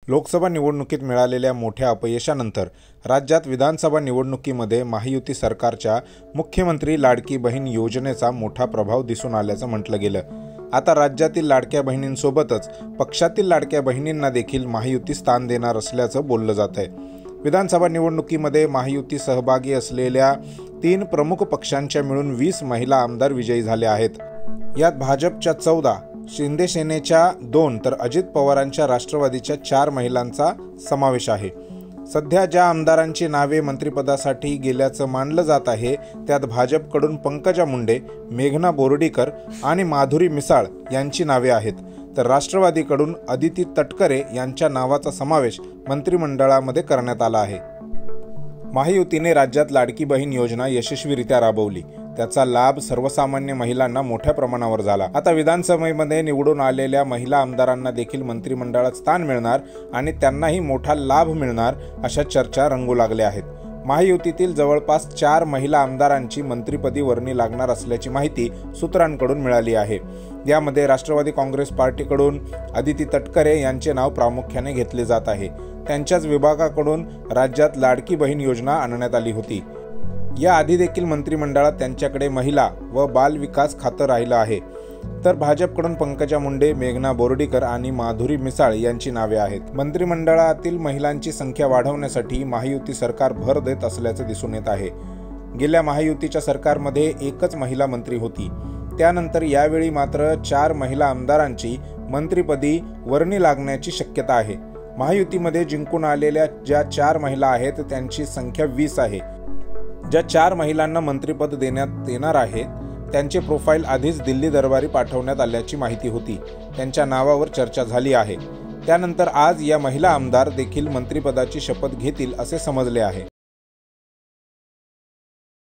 लोकसभा निवडणुकीत मिळालेल्या मोठ्या अपयशानंतर राज्यात विधानसभा निवडणुकीमध्ये महायुती सरकारच्या मुख्यमंत्री लाडकी बहीण योजनेचा मोठा प्रभाव दिसून आल्याचं म्हटलं गेलं। आता राज्यातील लाडक्या बहिणींसोबतच पक्षातील लाडक्या बहिणींना देखील महायुती स्थान देणार असल्याचं बोललं जात आहे। विधानसभा निवडणुकीमध्ये महायुती सहभागी असलेल्या 3 प्रमुख पक्षांच्या मिळून 20 महिला आमदार विजयी झाल्या आहेत। यात भाजपच्या 14, शिंदे सेनेच्या 2 तर अजित पवारांच्या राष्ट्रवादीच्या 4 महिलांचा समावेश आहे। सध्या ज्या आमदारांची नावे मंत्रिपदासाठी गेल्याचं मानलं जात आहे त्यात भाजपकडून पंकजा मुंडे, मेघना बोर्डीकर आणि माधुरी मिसाळ यांची नावे आहेत, तर राष्ट्रवादीकडून अदिती तटकरे यांच्या नावाचा समावेश मंत्रिमंडळामध्ये करण्यात आला आहे। महायुतीने राज्यात लाडकी बहीण योजना यशस्वीरित्या राबवली, त्याचा लाभ सर्वसामान्य महिलांना मोठ्या प्रमाणावर झाला। आता विधानसभेमध्ये निवडून आलेल्या महिला आमदारांना देखील मंत्रिमंडळात स्थान मिळणार आणि त्यांनाही मोठा लाभ मिळणार अशा चर्चा रंगू लागल्या आहेत। महायुतीतील जवळपास 4 महिला आमदारांची मंत्रिपदी वर्णी लागणार असल्याची माहिती सूत्रांकडून मिळाली आहे। यामध्ये राष्ट्रवादी काँग्रेस पार्टीकडून अदिती तटकरे यांचे नाव प्रामुख्याने घेतले जात आहे। त्यांच्याच विभागाकडून राज्यात लाडकी बहीण योजना आणण्यात आली होती। या आधी देखील मंत्रिमंडळात त्यांच्याकडे महिला व बाल विकास खातं राहिलं आहे, तर भाजपकडून पंकजा मुंडे, मेघना बोर्डीकर आणि माधुरी मिसाळ यांची नावे आहेत। मंत्रिमंडळातील महिलांची संख्या वाढवण्यासाठी महायुती सरकार भर देत असल्याचं दिसून येत आहे। गेल्या महायुतीच्या सरकारमध्ये एकच महिला मंत्री होती, त्यानंतर यावेळी मात्र 4 महिला आमदारांची मंत्रिपदी वर्णी लागण्याची शक्यता आहे। महायुतीमध्ये जिंकून आलेल्या ज्या 4 महिला आहेत त्यांची संख्या 20 आहे। ज्या 4 महिलांना मंत्रिपद देण्यात येणार आहे त्यांचे प्रोफाईल आधीच दिल्ली दरबारी पाठवण्यात आल्याची माहिती होती, त्यांच्या नावावर चर्चा झाली आहे। त्यानंतर आज या महिला आमदार देखील मंत्रिपदाची शपथ घेतील असे समजले आहे।